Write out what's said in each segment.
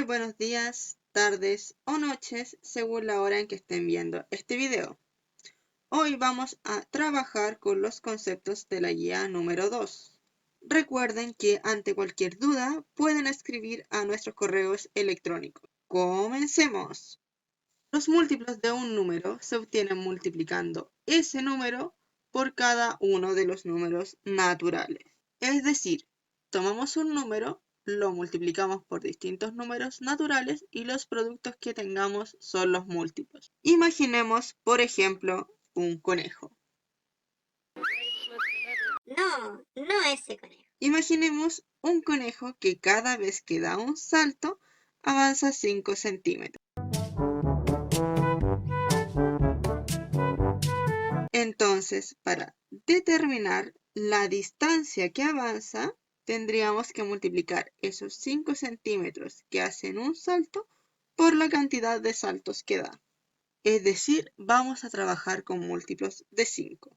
buenos días, tardes o noches según la hora en que estén viendo este video. Hoy vamos a trabajar con los conceptos de la guía número 2. Recuerden que ante cualquier duda pueden escribir a nuestros correos electrónicos. ¡Comencemos! Los múltiplos de un número se obtienen multiplicando ese número por cada uno de los números naturales. Es decir, tomamos un número, lo multiplicamos por distintos números naturales y los productos que tengamos son los múltiplos. Imaginemos, por ejemplo, un conejo. No ese conejo. Imaginemos un conejo que cada vez que da un salto avanza 5 centímetros. Entonces, para determinar la distancia que avanza, tendríamos que multiplicar esos 5 centímetros que hacen un salto por la cantidad de saltos que da. Es decir, vamos a trabajar con múltiplos de 5.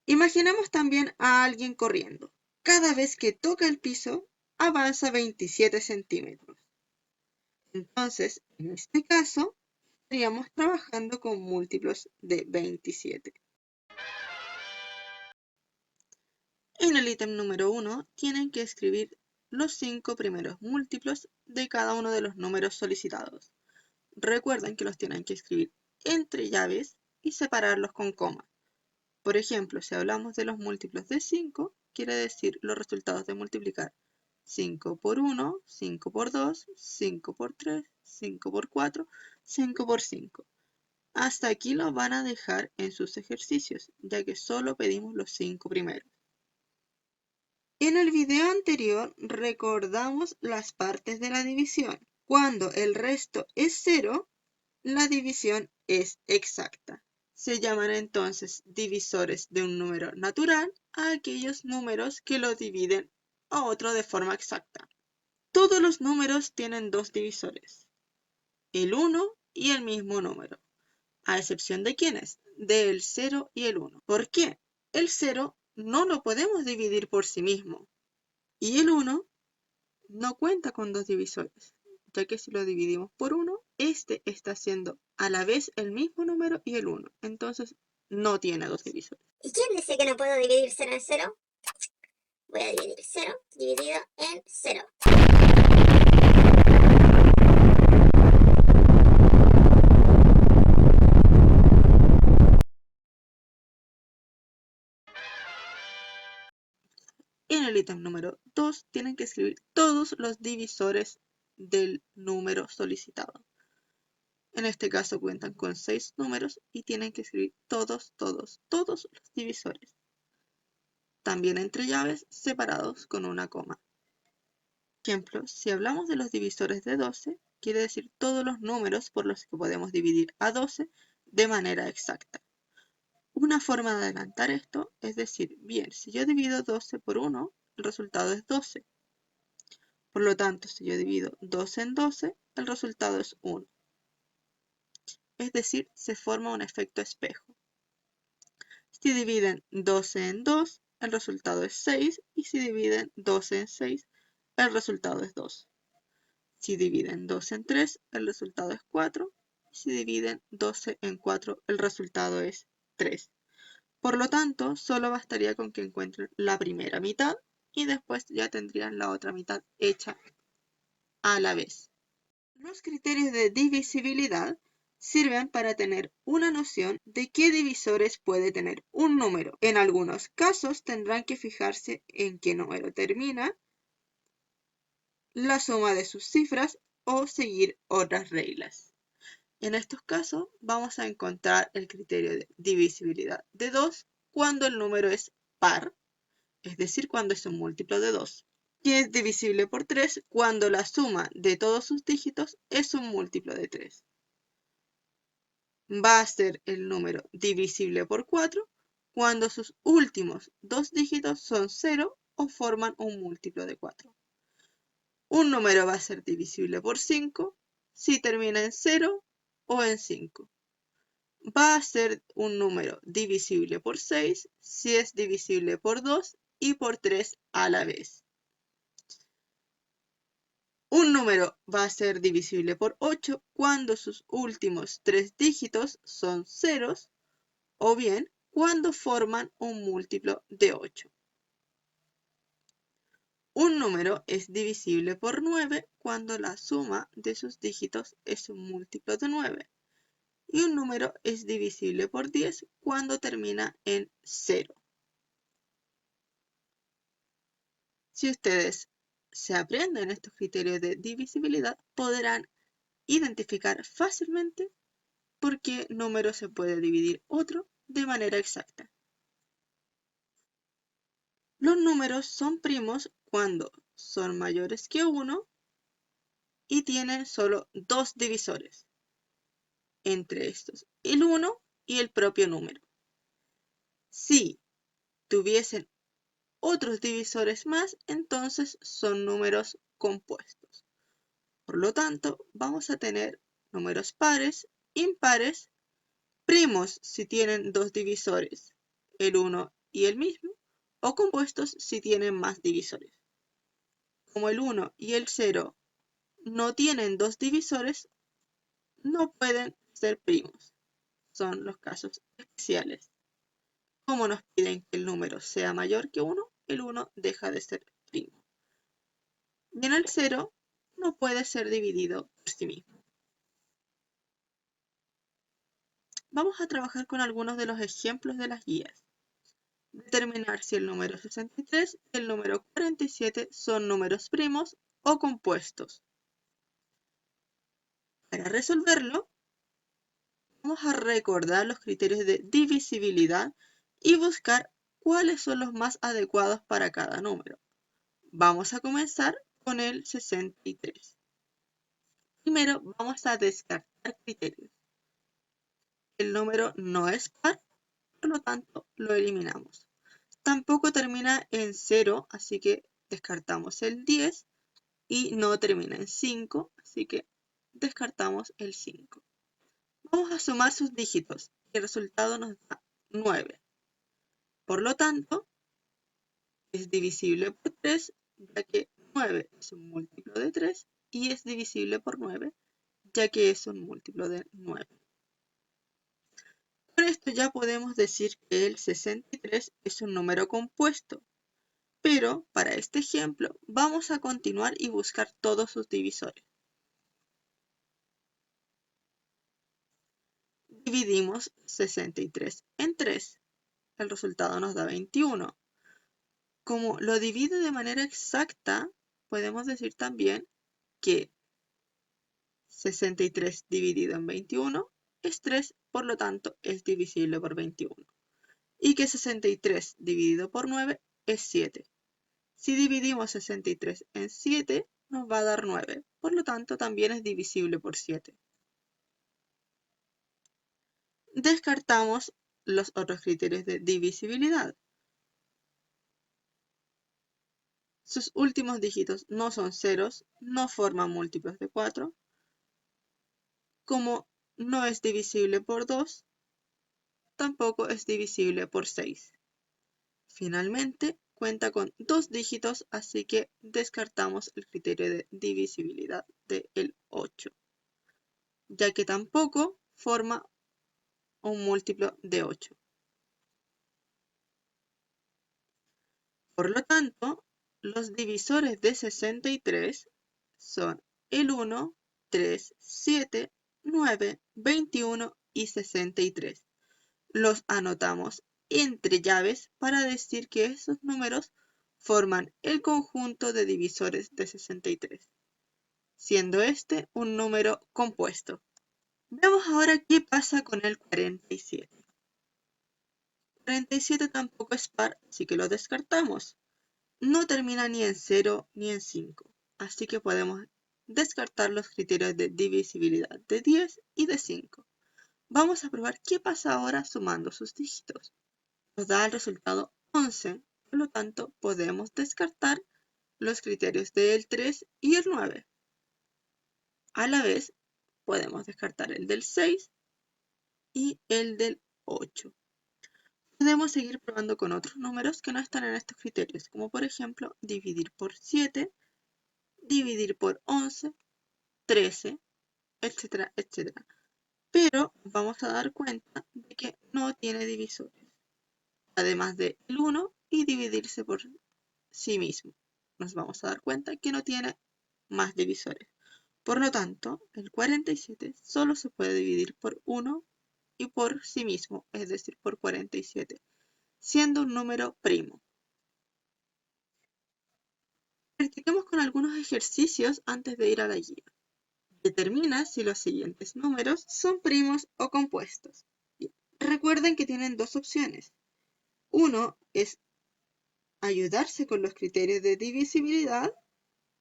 Imaginemos también a alguien corriendo. Cada vez que toca el piso, avanza 27 centímetros. Entonces, en este caso, estaríamos trabajando con múltiplos de 27. En el ítem número 1 tienen que escribir los 5 primeros múltiplos de cada uno de los números solicitados. Recuerden que los tienen que escribir entre llaves y separarlos con coma. Por ejemplo, si hablamos de los múltiplos de 5, quiere decir los resultados de multiplicar 5 por 1, 5 por 2, 5 por 3, 5 por 4, 5 por 5. Hasta aquí lo van a dejar en sus ejercicios, ya que solo pedimos los 5 primeros. En el video anterior recordamos las partes de la división. Cuando el resto es 0, la división es exacta. Se llaman entonces divisores de un número natural a aquellos números que lo dividen a otro de forma exacta. Todos los números tienen dos divisores, el 1 y el mismo número, a excepción de ¿quiénes? Del 0 y el 1. ¿Por qué? El 0 no lo podemos dividir por sí mismo. Y el 1 no cuenta con dos divisores, ya que si lo dividimos por 1, este está haciendo a la vez el mismo número y el 1. Entonces no tiene dos divisores. ¿Y quién dice que no puedo dividir 0 en 0? Voy a dividir 0 dividido en 0. En el ítem número 2 tienen que escribir todos los divisores del número solicitado. En este caso cuentan con 6 números y tienen que escribir todos los divisores. También entre llaves separados con una coma. Por ejemplo, si hablamos de los divisores de 12, quiere decir todos los números por los que podemos dividir a 12 de manera exacta. Una forma de adelantar esto es decir, bien, si yo divido 12 por 1, el resultado es 12. Por lo tanto, si yo divido 12 en 12, el resultado es 1. Es decir, se forma un efecto espejo. Si dividen 12 en 2, el resultado es 6, y si dividen 12 en 6, el resultado es 2. Si dividen 12 en 3, el resultado es 4. Y si dividen 12 en 4, el resultado es 3. Por lo tanto, solo bastaría con que encuentren la primera mitad y después ya tendrían la otra mitad hecha a la vez. Los criterios de divisibilidad sirven para tener una noción de qué divisores puede tener un número. En algunos casos tendrán que fijarse en qué número termina la suma de sus cifras o seguir otras reglas. En estos casos vamos a encontrar el criterio de divisibilidad de 2 cuando el número es par, es decir, cuando es un múltiplo de 2. Y es divisible por 3 cuando la suma de todos sus dígitos es un múltiplo de 3. Va a ser el número divisible por 4 cuando sus últimos dos dígitos son 0 o forman un múltiplo de 4. Un número va a ser divisible por 5 si termina en 0 o en 5. Va a ser un número divisible por 6 si es divisible por 2 y por 3 a la vez. Un número va a ser divisible por 8 cuando sus últimos 3 dígitos son ceros o bien cuando forman un múltiplo de 8. Un número es divisible por 9 cuando la suma de sus dígitos es un múltiplo de 9. Y un número es divisible por 10 cuando termina en 0. Si ustedes se aprenden estos criterios de divisibilidad, podrán identificar fácilmente por qué número se puede dividir otro de manera exacta. Los números son primos cuando son mayores que 1 y tienen solo 2 divisores, entre estos el 1 y el propio número. Si tuviesen otros divisores más, entonces son números compuestos. Por lo tanto, vamos a tener números pares, impares, primos si tienen 2 divisores, el 1 y el mismo, o compuestos si tienen más divisores. Como el 1 y el 0 no tienen 2 divisores, no pueden ser primos. Son los casos especiales. Como nos piden que el número sea mayor que 1, el 1 deja de ser primo. Bien, el 0 no puede ser dividido por sí mismo. Vamos a trabajar con algunos de los ejemplos de las guías. Determinar si el número 63 y el número 47 son números primos o compuestos. Para resolverlo, vamos a recordar los criterios de divisibilidad y buscar cuáles son los más adecuados para cada número. Vamos a comenzar con el 63. Primero vamos a descartar criterios. El número no es par, por lo tanto lo eliminamos. Tampoco termina en 0, así que descartamos el 10 y no termina en 5, así que descartamos el 5. Vamos a sumar sus dígitos y el resultado nos da 9. Por lo tanto, es divisible por 3, ya que 9 es un múltiplo de 3 y es divisible por 9, ya que es un múltiplo de 9. Con esto ya podemos decir que el 63 es un número compuesto, pero para este ejemplo vamos a continuar y buscar todos sus divisores. Dividimos 63 en 3. El resultado nos da 21. Como lo divide de manera exacta, podemos decir también que 63 dividido en 21 es 3, por lo tanto es divisible por 21. Y que 63 dividido por 9 es 7. Si dividimos 63 en 7, nos va a dar 9, por lo tanto también es divisible por 7. Descartamos los otros criterios de divisibilidad. Sus últimos dígitos no son ceros, no forman múltiplos de 4. Como no es divisible por 2, tampoco es divisible por 6. Finalmente, cuenta con 2 dígitos, así que descartamos el criterio de divisibilidad del 8, ya que tampoco forma un múltiplo de 8. Por lo tanto, los divisores de 63 son el 1, 3, 7, 9, 21 y 63. Los anotamos entre llaves para decir que esos números forman el conjunto de divisores de 63, siendo este un número compuesto. Veamos ahora qué pasa con el 47. 47 tampoco es par, así que lo descartamos. No termina ni en 0 ni en 5, así que podemos descartar los criterios de divisibilidad de 10 y de 5. Vamos a probar qué pasa ahora sumando sus dígitos. Nos da el resultado 11, por lo tanto podemos descartar los criterios del 3 y el 9. A la vez podemos descartar el del 6 y el del 8. Podemos seguir probando con otros números que no están en estos criterios, como por ejemplo dividir por 7, dividir por 11, 13, etcétera, etcétera. Pero vamos a dar cuenta de que no tiene divisores, además del 1 y dividirse por sí mismo. Nos vamos a dar cuenta que no tiene más divisores. Por lo tanto, el 47 solo se puede dividir por 1 y por sí mismo, es decir, por 47, siendo un número primo. Practiquemos con algunos ejercicios antes de ir a la guía. Determina si los siguientes números son primos o compuestos. Recuerden que tienen dos opciones. Uno es ayudarse con los criterios de divisibilidad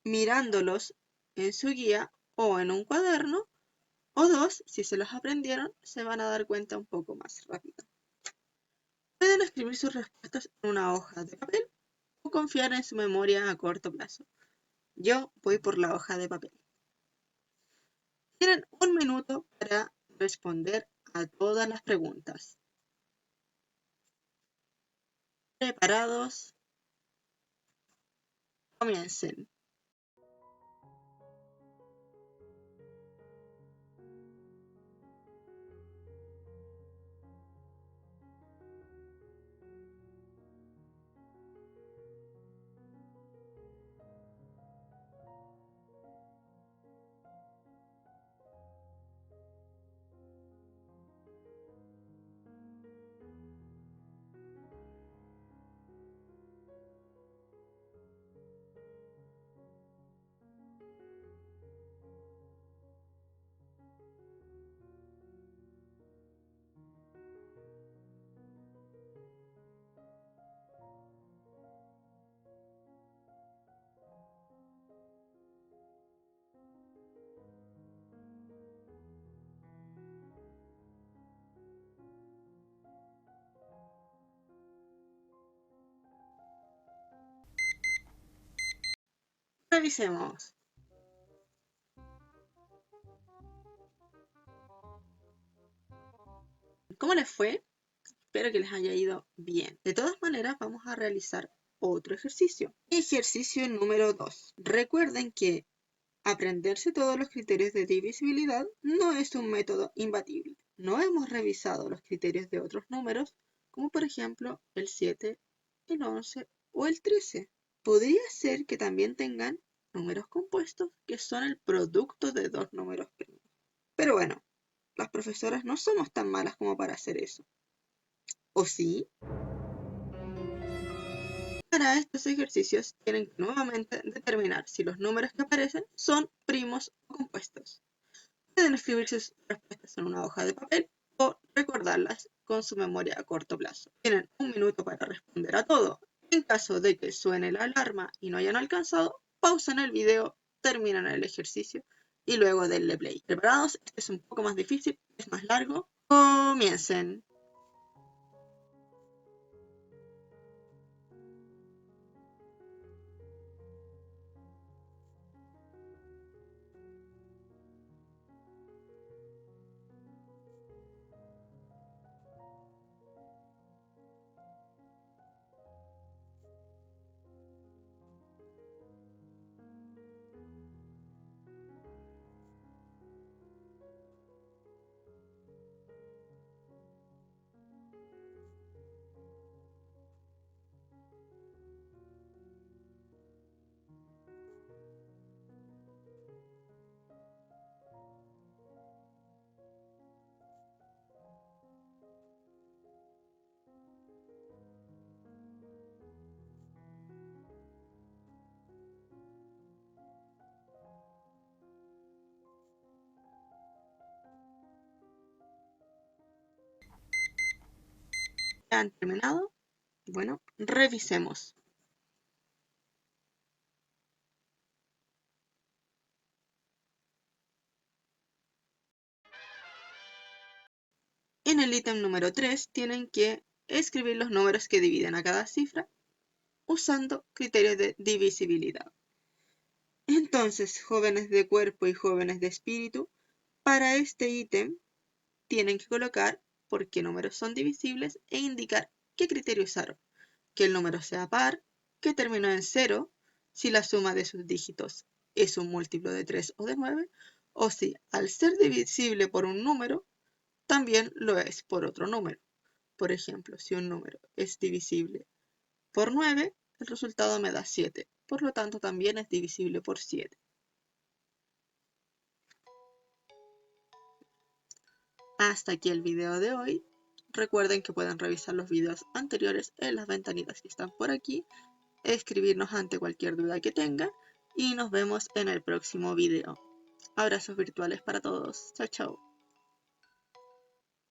mirándolos en su guía o en un cuaderno. O dos, si se los aprendieron, se van a dar cuenta un poco más rápido. Pueden escribir sus respuestas en una hoja de papel o confiar en su memoria a corto plazo. Yo voy por la hoja de papel. Tienen un minuto para responder a todas las preguntas. ¿Preparados? Comiencen. Revisemos. ¿Cómo les fue? Espero que les haya ido bien. De todas maneras, vamos a realizar otro ejercicio. Ejercicio número 2. Recuerden que aprenderse todos los criterios de divisibilidad no es un método imbatible. No hemos revisado los criterios de otros números, como por ejemplo el 7, el 11 o el 13. Podría ser que también tengan números compuestos que son el producto de dos números primos. Pero bueno, las profesoras no somos tan malas como para hacer eso. ¿O sí? Para estos ejercicios tienen que nuevamente determinar si los números que aparecen son primos o compuestos. Pueden escribir sus respuestas en una hoja de papel o recordarlas con su memoria a corto plazo. Tienen un minuto para responder a todo. En caso de que suene la alarma y no hayan alcanzado, pausen el video, terminan el ejercicio y luego denle play. ¿Preparados? Este es un poco más difícil, es más largo. Comiencen. ¿Ya han terminado? Bueno, revisemos. En el ítem número 3 tienen que escribir los números que dividen a cada cifra usando criterios de divisibilidad. Entonces, jóvenes de cuerpo y jóvenes de espíritu, para este ítem tienen que colocar por qué números son divisibles e indicar qué criterio usaron. Que el número sea par, que terminó en 0, si la suma de sus dígitos es un múltiplo de 3 o de 9, o si al ser divisible por un número, también lo es por otro número. Por ejemplo, si un número es divisible por 9, el resultado me da 7, por lo tanto también es divisible por 7. Hasta aquí el video de hoy. Recuerden que pueden revisar los videos anteriores en las ventanitas que están por aquí, escribirnos ante cualquier duda que tengan y nos vemos en el próximo video. Abrazos virtuales para todos. Chao, chao.